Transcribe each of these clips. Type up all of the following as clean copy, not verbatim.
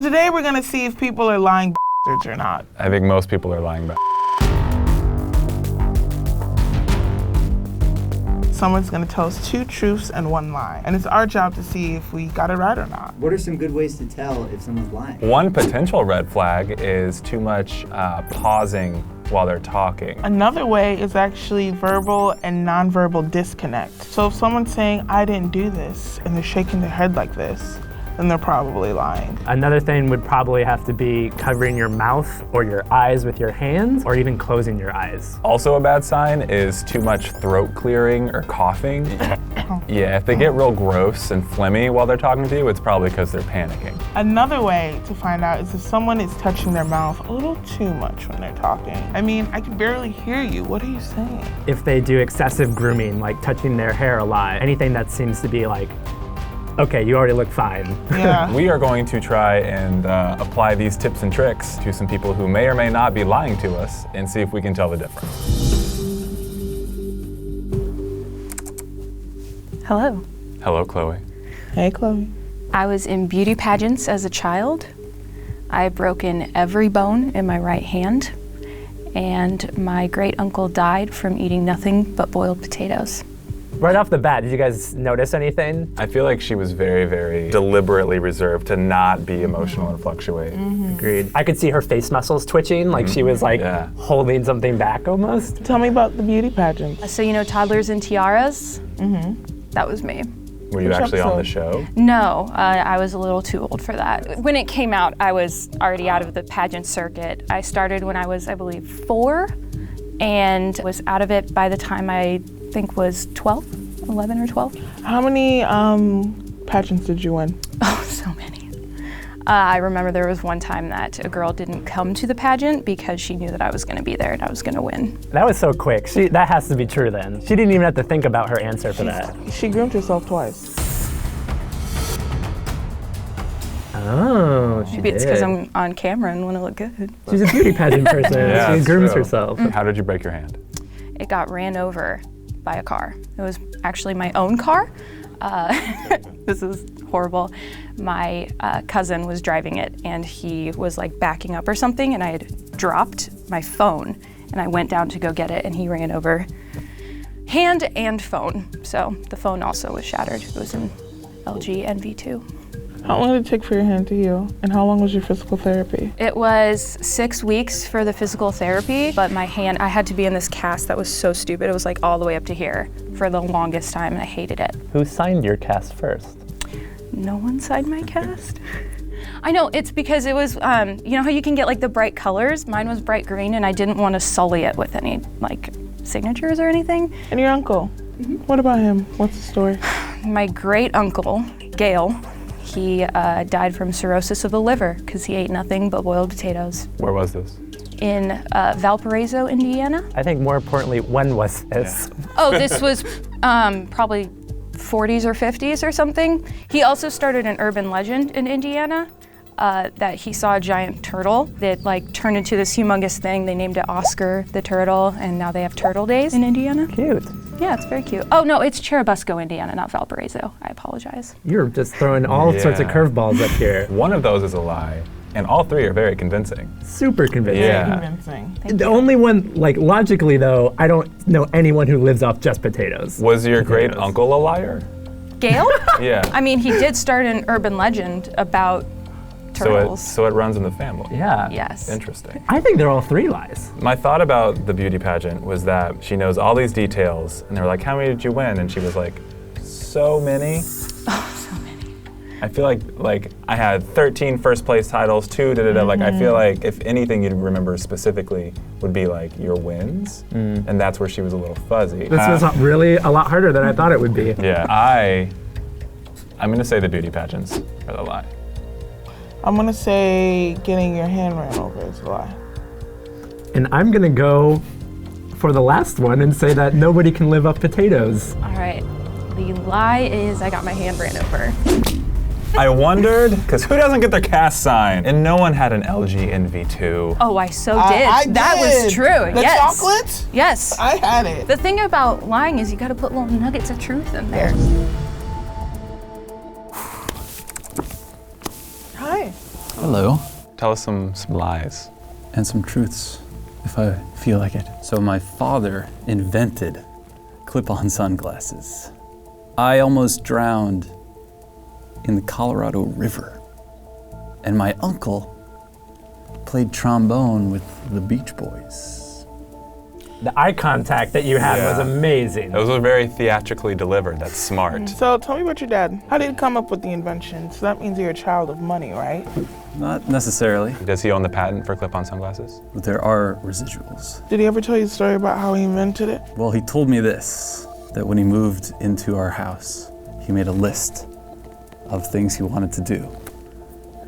Today we're gonna see if people are lying bastards or not. I think most people are lying about. Someone's gonna tell us 2 truths and 1 lie. And it's our job to see if we got it right or not. What are some good ways to tell if someone's lying? One potential red flag is too much pausing while they're talking. Another way is actually verbal and nonverbal disconnect. So if someone's saying, I didn't do this, and they're shaking their head like this, then they're probably lying. Another thing would probably have to be covering your mouth or your eyes with your hands, or even closing your eyes. Also a bad sign is too much throat clearing or coughing. Yeah, if they get real gross and phlegmy while they're talking to you, it's probably because they're panicking. Another way to find out is if someone is touching their mouth a little too much when they're talking. I mean, I can barely hear you. What are you saying? If they do excessive grooming, like touching their hair a lot, anything that seems to be like, okay, you already look fine. Yeah. We are going to try and apply these tips and tricks to some people who may or may not be lying to us and see if we can tell the difference. Hello. Hello, Chloe. Hey, Chloe. I was in beauty pageants as a child. I've broken every bone in my right hand, and my great uncle died from eating nothing but boiled potatoes. Right off the bat, did you guys notice anything? I feel like she was very, very deliberately reserved to not be emotional and fluctuate. Agreed. I could see her face muscles twitching, like she was like holding something back almost. Tell me about the beauty pageant. So you know Toddlers and Tiaras? That was me. Were you Which actually on the episode? show? No, I was a little too old for that. When it came out, I was already out of the pageant circuit. I started when I was, I believe, 4, and was out of it by the time I think was 12, 11 or 12. How many pageants did you win? Oh, so many. I remember there was one time that a girl didn't come to the pageant because she knew that I was gonna be there and I was gonna win. That was so quick. That has to be true then. She didn't even have to think about her answer for that. She groomed herself twice. Oh, she Maybe it's because did. I'm on camera and want to look good. She's a beauty pageant person. Yeah, She that's grooms true. herself. How did you break your hand? It got ran over by a car. It was actually my own car. This is horrible. My cousin was driving it and he was like backing up or something, and I had dropped my phone and I went down to go get it and he ran over hand and phone. So the phone also was shattered. It was an LG NV2. How long did it take for your hand to heal? And how long was your physical therapy? It was 6 weeks for the physical therapy, but my hand, I had to be in this cast that was so stupid. It was like all the way up to here for the longest time, and I hated it. Who signed your cast first? No one signed my cast. I know, it's because it was, you know how you can get like the bright colors? Mine was bright green, and I didn't want to sully it with any like signatures or anything. And your uncle? What about him? What's the story? My great uncle, Gail, he died from cirrhosis of the liver because he ate nothing but boiled potatoes. Where was this? In Valparaiso, Indiana. I think more importantly, when was this? Oh, this was probably 40s or 50s or something. He also started an urban legend in Indiana that he saw a giant turtle that like turned into this humongous thing. They named it Oscar the turtle, and now they have turtle days in Indiana. Cute. Yeah, it's very cute. Oh no, it's Churubusco, Indiana, not Valparaiso. I apologize. You're just throwing all sorts of curveballs up here. One of those is a lie, and all 3 are very convincing. Super convincing. Yeah. Convincing. The only one, like logically though, I don't know anyone who lives off just potatoes. Was your great uncle a liar? Gail? Yeah. I mean, he did start an urban legend about turtles. So it runs in the family. Yeah. Yes. Interesting. I think they're all 3 lies. My thought about the beauty pageant was that she knows all these details, and they were like, how many did you win? And she was like, so many. Oh, so many. I feel like I had 13 first place titles, 2 da-da-da. Like I feel like if anything you'd remember specifically would be like your wins, and that's where she was a little fuzzy. This was really a lot harder than I thought it would be. Yeah, I'm gonna say the beauty pageants are the lie. I'm gonna say getting your hand ran over is a lie. And I'm gonna go for the last one and say that nobody can live off potatoes. All right. The lie is I got my hand ran over. I wondered, because who doesn't get their cast signed? And no one had an LG NV2. Oh, I so did. I That did. was true. The yes. chocolate? Yes. I had it. The thing about lying is you got to put little nuggets of truth in there. Hi. Hello. Tell us some lies. And some truths, if I feel like it. So my father invented clip-on sunglasses. I almost drowned in the Colorado River. And my uncle played trombone with the Beach Boys. The eye contact that you had was amazing. Those were very theatrically delivered. That's smart. So tell me about your dad. How did he come up with the invention? So that means you're a child of money, right? Not necessarily. Does he own the patent for clip-on sunglasses? But there are residuals. Did he ever tell you the story about how he invented it? Well, he told me this, that when he moved into our house, he made a list of things he wanted to do.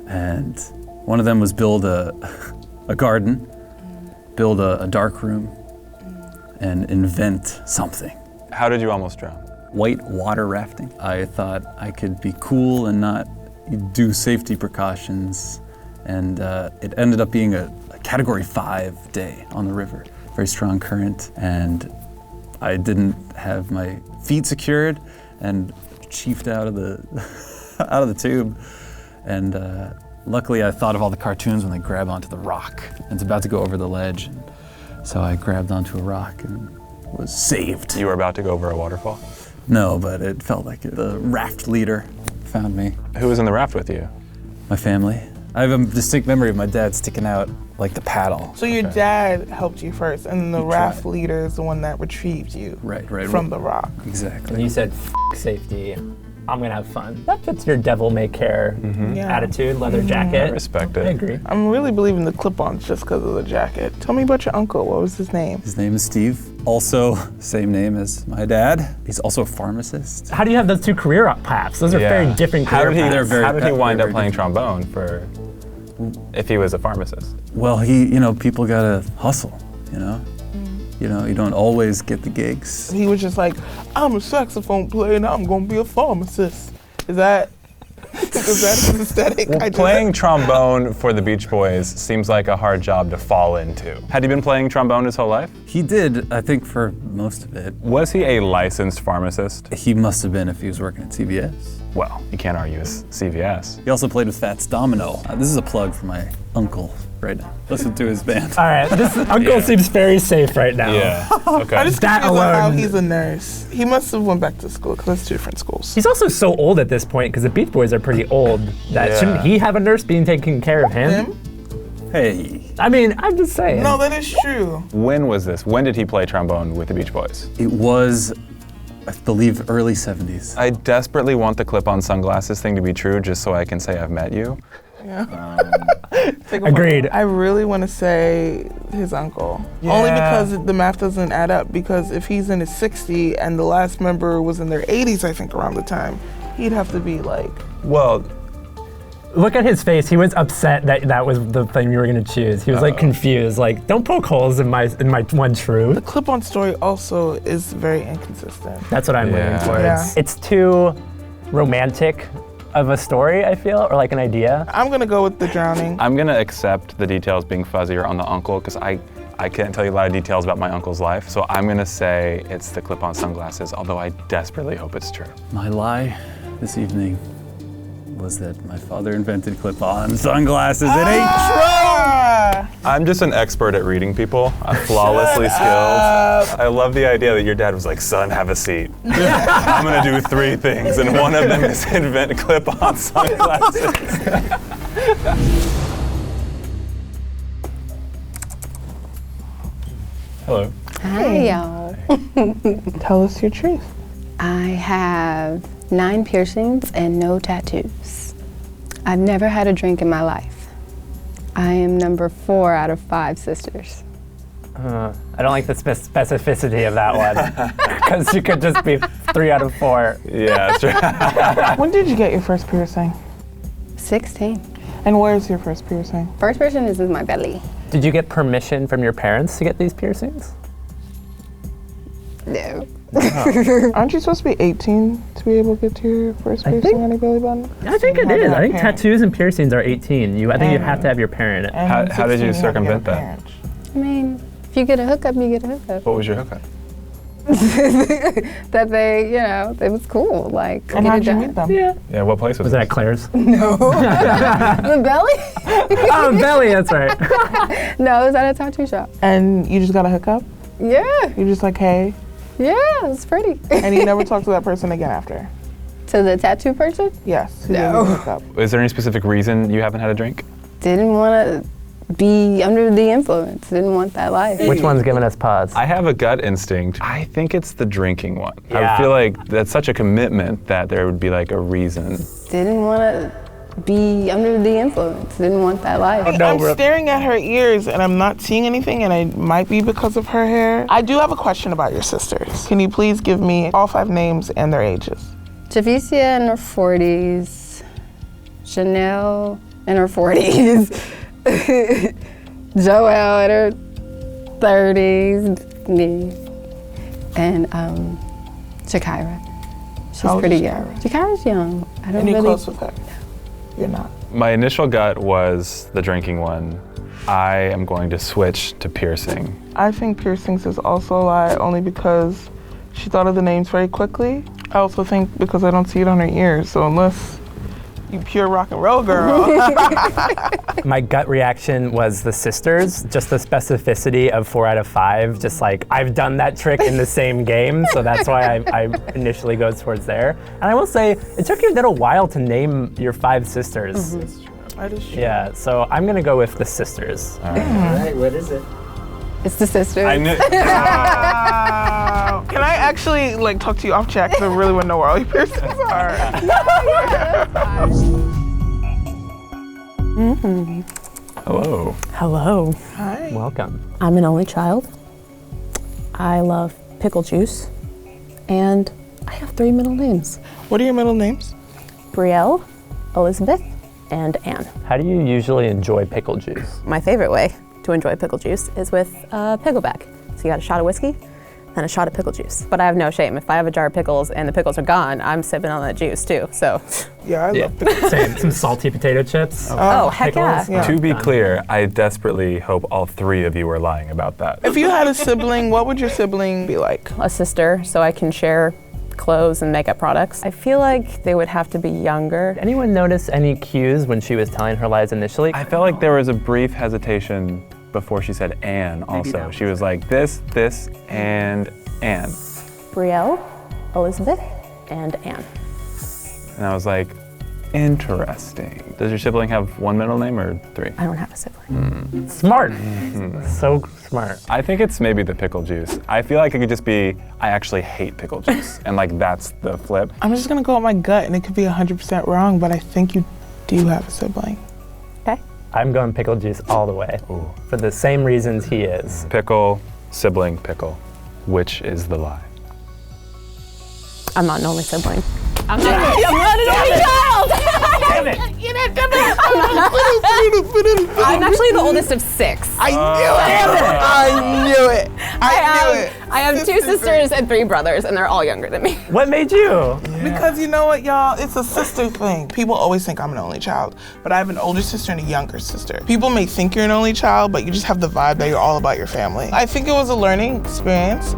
And one of them was build a garden, build a dark room, and invent something. How did you almost drown? White water rafting. I thought I could be cool and not do safety precautions, and it ended up being a Category 5 day on the river. Very strong current, and I didn't have my feet secured and chiefed out of the out of the tube. And luckily I thought of all the cartoons when they grab onto the rock and it's about to go over the ledge. And so I grabbed onto a rock and was saved. You were about to go over a waterfall? No, but it felt like it. The raft leader found me. Who was in the raft with you? My family. I have a distinct memory of my dad sticking out like the paddle. So your dad helped you first, and the raft leader is the one that retrieved you from the rock. Exactly. And you said, safety, I'm gonna have fun. That fits your devil-may-care attitude, leather jacket. I respect it. I agree. I'm really believing the clip-ons just because of the jacket. Tell me about your uncle. What was his name? His name is Steve. Also, same name as my dad. He's also a pharmacist. How do you have those two career paths? Those are very different career paths. How did he wind up playing trombone if he was a pharmacist? Well, people gotta hustle, you know? You don't always get the gigs. He was just like, I'm a saxophone player and I'm gonna be a pharmacist. Is that his aesthetic? Well, playing trombone for the Beach Boys seems like a hard job to fall into. Had he been playing trombone his whole life? He did, I think, for most of it. Was he a licensed pharmacist? He must have been if he was working at CVS. Well, you can't argue with CVS. He also played with Fats Domino. This is a plug for my uncle right now. Listen to his band. All right, this uncle seems very safe right now. Yeah, okay. I just That confused on how alone- he's a nurse. He must have went back to school because that's two different schools. He's also so old at this point because the Beach Boys are pretty old. That shouldn't he have a nurse being taking care of him? Hey. I mean, I'm just saying. No, that is true. When was this? When did he play trombone with the Beach Boys? It was, I believe, early 70s. I desperately want the clip-on sunglasses thing to be true just so I can say I've met you. Yeah. Agreed. I really want to say his uncle. Only because the math doesn't add up. Because if he's in his 60s and the last member was in their 80s, I think, around the time, he'd have to be like... Well, look at his face. He was upset that that was the thing you were going to choose. He was like confused. Like, don't poke holes in my one truth. The clip-on story also is very inconsistent. That's what I'm leaning towards. Yeah. It's too romantic of a story, I feel, or like an idea. I'm gonna go with the drowning. I'm gonna accept the details being fuzzier on the uncle because I can't tell you a lot of details about my uncle's life, so I'm gonna say it's the clip-on sunglasses, although I desperately hope it's true. My lie this evening was that my father invented clip-on sunglasses. It ain't true! I'm just an expert at reading people. I'm flawlessly skilled. I love the idea that your dad was like, son, have a seat. I'm gonna do 3 things, and one of them is invent clip-on sunglasses. Hello. Hi, y'all. Tell us your truth. I have 9 piercings and no tattoos. I've never had a drink in my life. I am number 4 out of 5 sisters. I don't like the specificity of that one, because you could just be 3 out of 4. Yeah, that's right. When did you get your first piercing? 16. And where's your first piercing? First piercing is in my belly. Did you get permission from your parents to get these piercings? No. Aren't you supposed to be 18 to be able to get to your first piercing on your belly button? I think it is. I think tattoos and piercings are 18. I think you have to have your parent. How did you circumvent that? I mean, if you get a hookup, you get a hookup. What was your hookup? that they, you know, it was cool. Like, And how'd you meet them? Yeah. Yeah, what place was Was it? it at Claire's? No. The belly? Oh, Belly, that's right. No, it was at a tattoo shop. And you just got a hookup? Yeah, You're just like, hey, yeah, it was pretty. and you never talked to that person again after? To the tattoo person? Yes. who No. gave you a hookup. Is there any specific reason you haven't had a drink? Didn't want to be under the influence. Didn't want that life. Which one's giving us pause? I have a gut instinct. I think it's the drinking one. Yeah. I feel like that's such a commitment that there would be like a reason. Didn't want to be under the influence. Didn't want that life. I'm staring at her ears and I'm not seeing anything, and it might be because of her hair. I do have a question about your sisters. Can you please give me all 5 names and their ages? Javicia in her 40s. Chanel in her 40s. Joelle in her 30s. Me. And Shakira. She's How old pretty is young. Shakira? Shakira's young. I don't And you're really. close with her? You're not. My initial gut was the drinking one. I am going to switch to piercing. I think piercings is also a lie, only because she thought of the names very quickly. I also think because I don't see it on her ears, so unless you pure rock and roll girl. My gut reaction was the sisters, just the specificity of 4 out of 5. Just like, I've done that trick in the same game, so that's why I initially go towards there. And I will say, it took you a little while to name your 5 sisters. That is true. Yeah, so I'm gonna go with the sisters. All right, what is it? It's the sisters. I knew. Wow. Can I actually like talk to you off chat? Because I really want to know where all your piercings are. Hello. Hello, Hi. Welcome. I'm an only child. I love pickle juice, and I have 3 middle names: What are your middle names? Brielle, Elizabeth, and Anne. How do you usually enjoy pickle juice? My favorite way to enjoy pickle juice is with pickleback. So you got a shot of whiskey and a shot of pickle juice. But I have no shame. If I have a jar of pickles and the pickles are gone, I'm sipping on that juice too. So, Yeah, I love pickles. Same, some salty potato chips. oh heck yeah. Yeah. To be clear, I desperately hope all 3 of you are lying about that. If you had a sibling, what would your sibling be like? A sister, so I can share clothes and makeup products. I feel like they would have to be younger. Anyone notice any cues when she was telling her lies initially? I felt like there was a brief hesitation before she said Anne also. She was like this, and Anne. Brielle, Elizabeth, and Anne. And I was like, interesting. Does your sibling have 1 middle name or 3? I don't have a sibling. Smart. So smart. I think it's maybe the pickle juice. I feel like it could just be, I actually hate pickle juice. And like that's the flip. I'm just gonna go with my gut, and it could be 100% wrong, but I think you do have a sibling. Okay. I'm going pickle juice all the way. For the same reasons he is. Pickle, sibling, pickle. Which is the lie? I'm not an only sibling. I'm not an only child! Damn it! I'm actually the oldest of 6. I knew it! I have 2 sisters and 3 brothers, and they're all younger than me. What made you? Because you know what, y'all? It's a sister thing. People always think I'm an only child, but I have an older sister and a younger sister. People may think you're an only child, but you just have the vibe that you're all about your family. I think it was a learning experience.